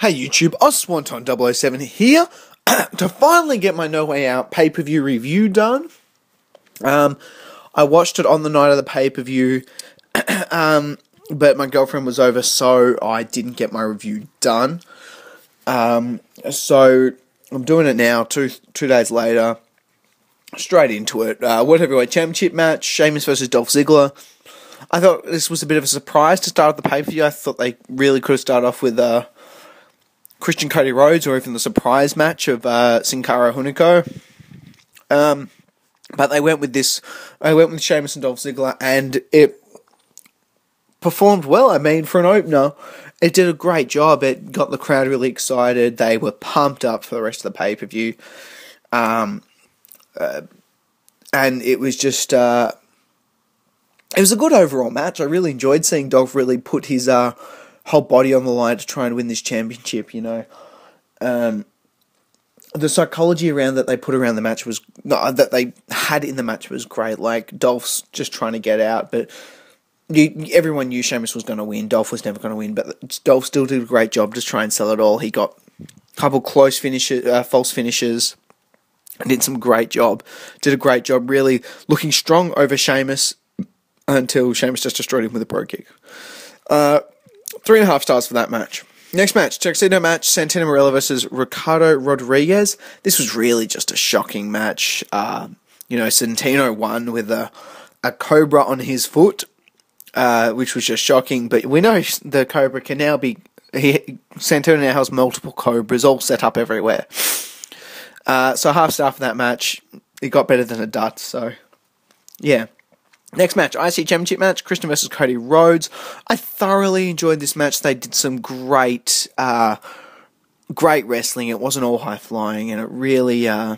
Hey YouTube, Swanton007 here to finally get my No Way Out pay-per-view review done. I watched it on the night of the pay-per-view, but my girlfriend was over, so I didn't get my review done. So I'm doing it now, two days later, straight into it. World Heavyweight Championship match, Sheamus versus Dolph Ziggler. I thought this was a bit of a surprise to start off the pay-per-view. I thought they really could have started off with Christian Cody Rhodes, or even the surprise match of Sin Cara Hunico. But they went with this. I went with Sheamus and Dolph Ziggler, and it performed well. I mean, for an opener, it did a great job. It got the crowd really excited. They were pumped up for the rest of the pay-per-view. And it was just... it was a good overall match. I really enjoyed seeing Dolph really put his whole body on the line to try and win this championship, you know. The psychology around that they put around the match was... that they had in the match was great. Like, Dolph's just trying to get out, but everyone knew Sheamus was going to win. Dolph was never going to win, but Dolph still did a great job to try and sell it all. He got a couple close finishes, false finishes, and did some great job. Did a great job really looking strong over Sheamus until Sheamus just destroyed him with a pro kick. 3.5 stars for that match. Next match, Tuxedo Match, Santino Marella versus Ricardo Rodriguez. This was really just a shocking match. Santino won with a cobra on his foot, which was just shocking. But we know the cobra can now be... Santino now has multiple cobras all set up everywhere. So half star for that match. It got better than a dud, so yeah. Next match, IC Championship match, Christian versus Cody Rhodes. I thoroughly enjoyed this match. They did some great wrestling. It wasn't all high flying, and it really, I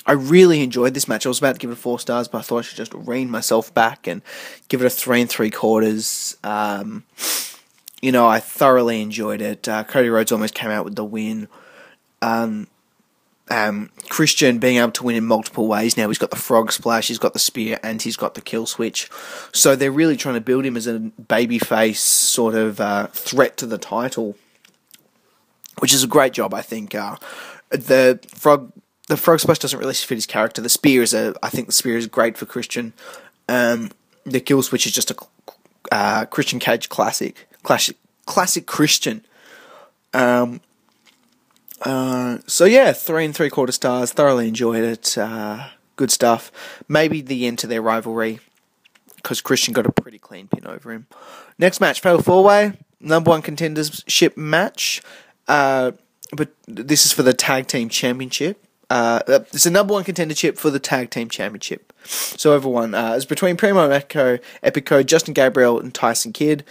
really enjoyed this match. I was about to give it 4 stars, but I thought I should just rein myself back and give it a 3 3/4. I thoroughly enjoyed it. Cody Rhodes almost came out with the win. Christian being able to win in multiple ways now. He's got the frog splash, he's got the spear, and he's got the kill switch. So they're really trying to build him as a babyface sort of threat to the title, which is a great job, I think. The frog splash doesn't really fit his character. The spear I think the spear is great for Christian. The kill switch is just a Christian Cage classic Christian. So yeah, 3 3/4 stars. Thoroughly enjoyed it. Good stuff. Maybe the end to their rivalry, because Christian got a pretty clean pin over him. Next match, Fatal 4-Way, number 1 contendership match. But this is for the Tag Team Championship. It's a number 1 contendership for the Tag Team Championship. So everyone, it's between Primo and Epico, Justin Gabriel and Tyson Kidd,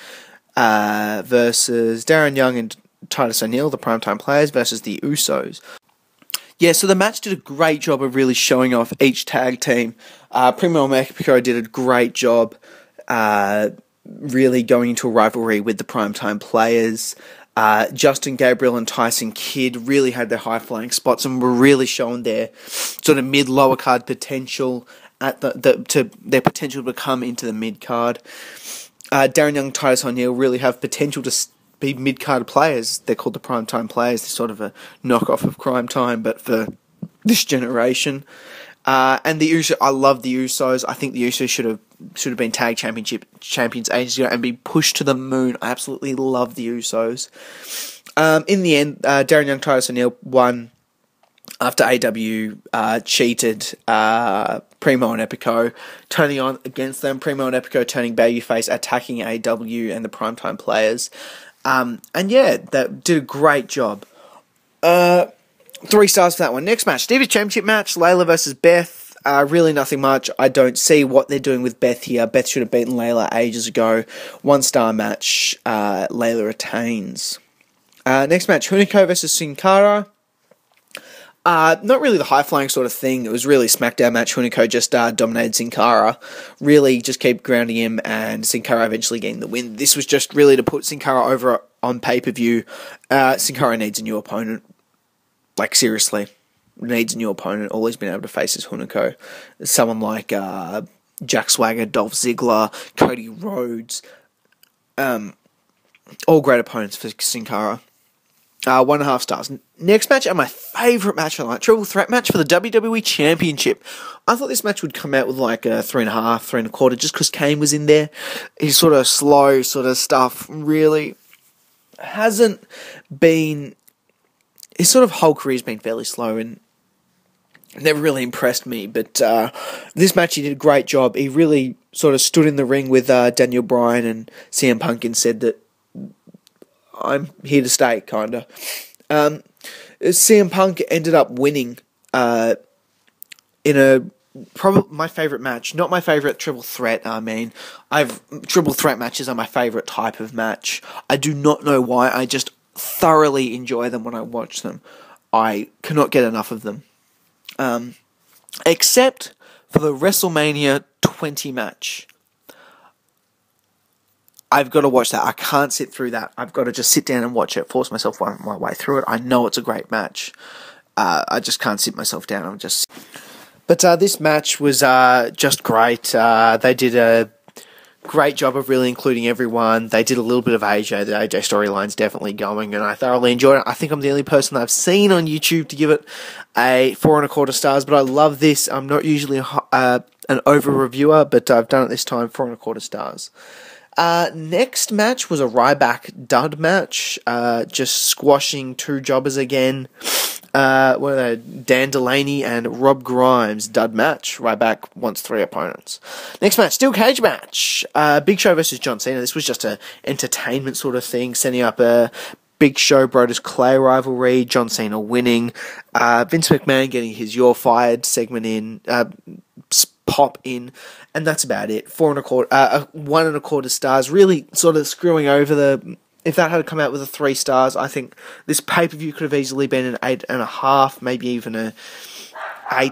versus Darren Young and Titus, the primetime players, versus the Usos. Yeah, so the match did a great job of really showing off each tag team. Primo and Epico did a great job really going into a rivalry with the primetime players. Justin Gabriel and Tyson Kidd really had their high-flying spots and were really showing their sort of mid-lower card potential at their potential to come into the mid-card. Darren Young and Titus O'Neil really have potential to be mid-card players. They're called the Primetime Players. They're sort of a knockoff of Crime Time, but for this generation. And the Usos, I love the Usos. I think the Usos should have been tag champions ages ago and be pushed to the moon. I absolutely love the Usos. In the end, Darren Young, Titus O'Neil won after AW cheated Primo and Epico, turning on against them. Primo and Epico turning babyface, attacking AW and the Primetime Players. And yeah, that did a great job. 3 stars for that one. Next match, Divas Championship match, Layla versus Beth. Really nothing much. I don't see what they're doing with Beth here. Beth should have beaten Layla ages ago. 1 star match. Layla retains. Next match, Hunico versus Sin Cara. Not really the high-flying sort of thing. It was really a SmackDown match. Hunico just dominated Sin Cara. Really just kept grounding him, and Sin Cara eventually getting the win. This was just really to put Sin Cara over on pay-per-view. Sin Cara needs a new opponent. Like, seriously. Needs a new opponent. All he's been able to face is Hunico. Someone like Jack Swagger, Dolph Ziggler, Cody Rhodes. All great opponents for Sin Cara. 1.5 stars. Next match, and my favourite match of the night, triple threat match for the WWE Championship. I thought this match would come out with like a 3.5, 3.25, just because Kane was in there. His sort of slow sort of stuff really hasn't been... His sort of whole career's been fairly slow and never really impressed me, but this match he did a great job. He really sort of stood in the ring with Daniel Bryan and CM Punk and said that I'm here to stay, kind of. CM Punk ended up winning in probably my favourite match. Not my favourite triple threat, triple threat matches are my favourite type of match. I do not know why, I just thoroughly enjoy them when I watch them. I cannot get enough of them. Except for the WrestleMania 20 match. I've got to watch that. I can't sit through that. I've got to just sit down and watch it, force myself my way through it. I know it's a great match. I just can't sit myself down. But this match was just great. They did a great job of really including everyone. They did a little bit of AJ. The AJ storyline's definitely going, and I thoroughly enjoyed it. I think I'm the only person that I've seen on YouTube to give it a 4.25 stars, but I love this. I'm not usually an over-reviewer, but I've done it this time, 4.25 stars. Next match was a Ryback dud match, just squashing two jobbers again. What are they? Dan Delaney and Rob Grymes, dud match. Ryback wants 3 opponents. Next match, steel cage match. Big Show versus John Cena. This was just a entertainment sort of thing, setting up a Big Show Brodus Clay rivalry. John Cena winning. Vince McMahon getting his "You're Fired" segment in. Pop in, and that's about it. 1.25 stars. Really sort of screwing over the... If that had come out with a 3 stars, I think this pay-per-view could have easily been an 8.5, maybe even a 8,